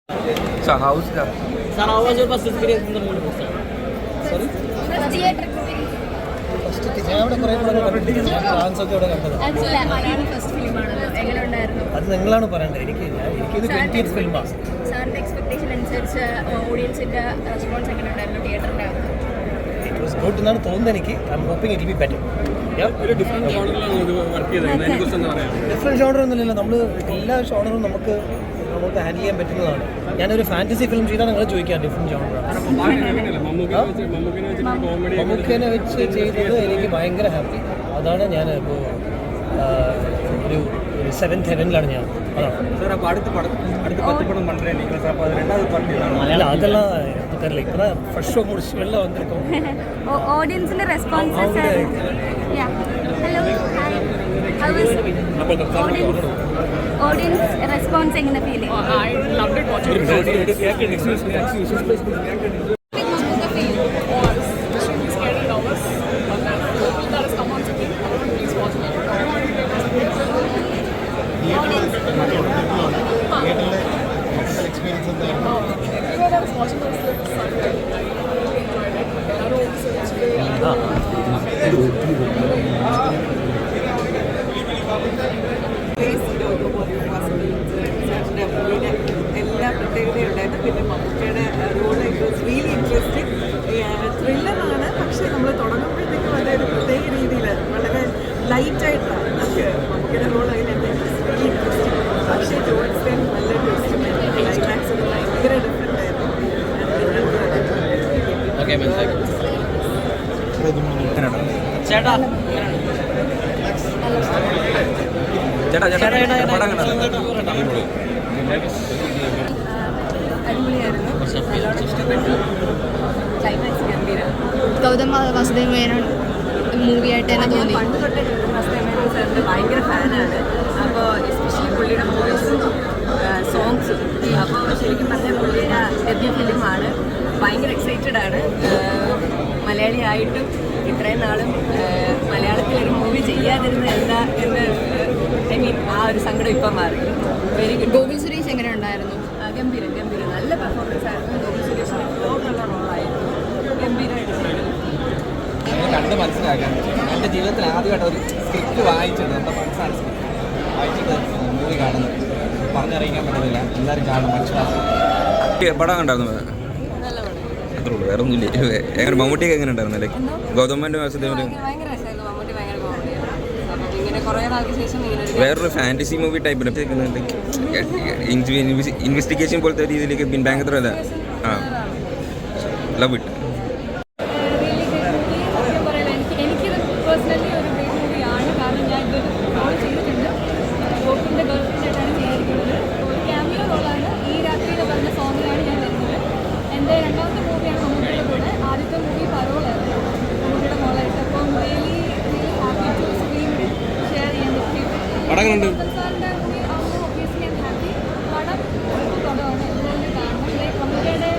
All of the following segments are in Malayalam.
So how's the? Sir, how was your first experience in the movie, sir? Sorry? First theatre experience. ഞാൻ അവിടെ കുറേ പടങ്ങൾ കണ്ടിട്ടില്ല. ഞാൻ ഡാൻസ് ഒക്കെ അവിടെ കണ്ടതാണ്. Actually, മലയാളം ഫസ്റ്റ് ഫിലിമാണല്ലോ. എങ്ങനെ ഉണ്ടായിരുന്നു? അത് നിങ്ങളാണ് പറയേണ്ടത്. എനിക്കിത് 20th ഫിലിമാണ്. സാറിന്റെ എക്സ്പെക്ടേഷൻ അനുസരിച്ച് ഓഡിയൻസിന്റെ റെസ്പോൺസ് എങ്ങനെ ഉണ്ടായിരുന്നു തിയേറ്ററിന്റെ അകത്ത്? ഇറ്റ് വാസ് ഗുഡ് എന്നാണ് തോന്നുന്നത് എനിക്ക്. I'm hoping it will be better. Different ജോണറിലാണ് ഇത് വർക്ക് ചെയ്തത്. അതിനെക്കുറിച്ച് എന്താ പറയാ? ഡിഫറെൻറ്റ് ജോണർ ഒന്നുമില്ലല്ലോ. നമ്മൾ എല്ലാ ജോണറും നമുക്ക് ഹാൻഡിൽ ചെയ്യാൻ പറ്റുന്നതാണ്. ഞാനൊരു ഫാൻറ്റസി ഫിലിം ചെയ്താൽ നിങ്ങൾ ചോദിക്കാം ഡിഫറെൻറ്റ് ജോണറാണ്. മമ്മൂക്കേനെ വെച്ച് ചെയ്തത് എനിക്ക് ഭയങ്കര ഹാപ്പി. അതാണ് ഞാൻ ഇപ്പോൾ ഒരു 7th ഹെവനിലാണ് ഞാൻ. അതാണ് അല്ല അതെല്ലാം தெரியல. இப்போ ஃபர்ஸ்ட் ஷோ முடிச்சு வெளில வந்திருக்கோம். ഓഡിയൻസിന്റെ responses hello hi how was audience response എങ്ങനെ ഫീൽ ചെയ്തു? I loved it watching it. എല്ലാ പ്രത്യേകതയും ഉണ്ടായിരുന്നു. പിന്നെ മമ്മൂക്കയുടെ റോൾ റിയലി ഇൻട്രസ്റ്റിംഗ്. ത്രില്ലറാണ്, പക്ഷേ നമ്മൾ തുടങ്ങുമ്പോഴത്തേക്കും അതൊരു പ്രത്യേക രീതിയിൽ വളരെ ലൈറ്റായിട്ടാണ് നമുക്ക് മമ്മൂക്കയുടെ റോൾ അതിനെന്താ റിയലി ഇൻട്രസ്റ്റിംഗ്. പക്ഷേ ജോൺസ് നല്ല ഇൻട്രസ്റ്റിംഗ് ആയിരുന്നു. ക്ലൈമാക്സ് ഭയങ്കര ഡിഫറെൻ്റ് ആയിരുന്നു. അടിപൊളിയായിരുന്നു. ക്ലൈമാക്സ് ഗംഭീരം. ഗൗതം വാസുദേവ് മേനോൻ മൂവിയായിട്ട് തന്നെ തോന്നി. പണ്ട് തൊട്ടേ വാസുദേവ് മേനോൻ സാറിൻ്റെ ഭയങ്കര ഫാനാണ്. അപ്പോൾ എസ്പെഷ്യലി പുള്ളിയുടെ വോയിസും സോങ്സും. അപ്പോൾ ശരിക്കും പറഞ്ഞാൽ പുള്ളിയുടെ ഡെബ്യൂ ഫിലിമാണ്. ഭയങ്കര എക്സൈറ്റഡ് ആണ്. മലയാളിയായിട്ടും ഇത്രയും നാളും മലയാളത്തിലൊരു മൂവി ചെയ്യാതിരുന്ന എന്താ എന്ന് ഐ മീൻ ആ ഒരു സങ്കടം ഇപ്പം മാറി. Very good. ഗോകുൽ സുരേഷ് എങ്ങനെ ഉണ്ടായിരുന്നു? ഗംഭീരം ഗംഭീരം നല്ല പെർഫോമൻസ് ആയിരുന്നു. ഗോകുൽ സുരേഷിന് നല്ല റോളായിരുന്നു. ഗംഭീരമായിട്ട് കണ്ട് മനസ്സിലാക്കാൻ എൻ്റെ ജീവിതത്തിൽ ആദ്യമായിട്ട് ഒരു സ്ക്രിപ്റ്റ് വായിച്ചിട്ട് എൻ്റെ മനസ്സാണ് വായിച്ചിട്ട് മൂവി കാണുന്നത്. പറഞ്ഞറിയിക്കാൻ പറ്റുന്നില്ല. എല്ലാവരും കാണും, മനസ്സിലാക്കും. പടം കണ്ടായിരുന്നു അത്രേ ഉള്ളൂ, വേറെ ഒന്നുമില്ല. എങ്ങനെ മമ്മൂട്ടിയൊക്കെ എങ്ങനെ ഉണ്ടായിരുന്നു? ലൈക്ക് ഗൗതമൻ്റെ വാസുദേവൻ്റെ ഭയങ്കര രസമായിരുന്നു. മമ്മൂട്ടി ഭയങ്കര കോമഡിയാണ്. അപ്പം ഇങ്ങനെ കുറേ നാൾക്ക് ശേഷം ഇങ്ങനെ വേറൊരു ഫാൻറ്റസി മൂവി ടൈപ്പ് ഇൻവെസ്റ്റിഗേഷൻ പോലത്തെ രീതിയിലേക്ക് പിന്നെ ഭയങ്കര അല്ല. ആ ലവ് ഇറ്റ്. എനിക്കിത് പേഴ്സണലി ഒരു ഗ്രേറ്റ് മൂവിയാണ്. കാരണം ഞാൻ ഇതൊരു റോൾ ചെയ്തിട്ടുണ്ട്. ഗോകുലിൻ്റെ ഗേൾഫ്രണ്ടായിട്ടാണ് ചെയ്തിരിക്കുന്നത്. ഒരു ക്യാമിയോ റോളാണ്. ഈ രാത്രിയിൽ പറഞ്ഞ സോങ്ങിലാണ് ഞാൻ വരുന്നത്. എൻ്റെ രണ്ടാമത്തെ മൂവിയാണ് മമ്മൂട്ടിയുടെ കൂടെ. ആദ്യത്തെ മൂവി പരോളായിരുന്നു മമ്മൂട്ടിയുടെ മോളായിട്ട്. അപ്പം really happy to screen share ചെയ്യാൻ പറ്റി. സാറിൻ്റെ മൂവി ആകുമ്പോൾ ഒബ്വിയസ്ലി ഐം ഹാപ്പി. പടം ഒരു പടമാണ്. എല്ലാവരും കാണണം. ലൈക്ക് മമ്മൂട്ടിയുടെ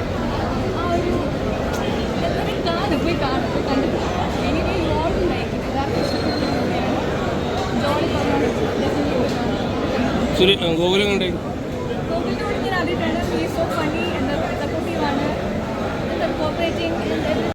ആ ഒരു എല്ലാവരും കാണും, പോയി കാണും, പോയി കണ്ടിട്ട് anyway you all like it. എല്ലാവർക്കും ഇഷ്ടപ്പെട്ട മൂവിയാണ്. ജോളി പറഞ്ഞാൽ ഗോകുലം കണ്ടേ ഗോകുലിൻ്റെ കൂടെ ഞാൻ ആദ്യമായിട്ടാണ്. ഹീ ഈസ് സോ ഫണ്ണി, എന്താ സപ്പോർട്ടീവാണ്, എന്താ കോപ്പറേറ്റിംഗ്.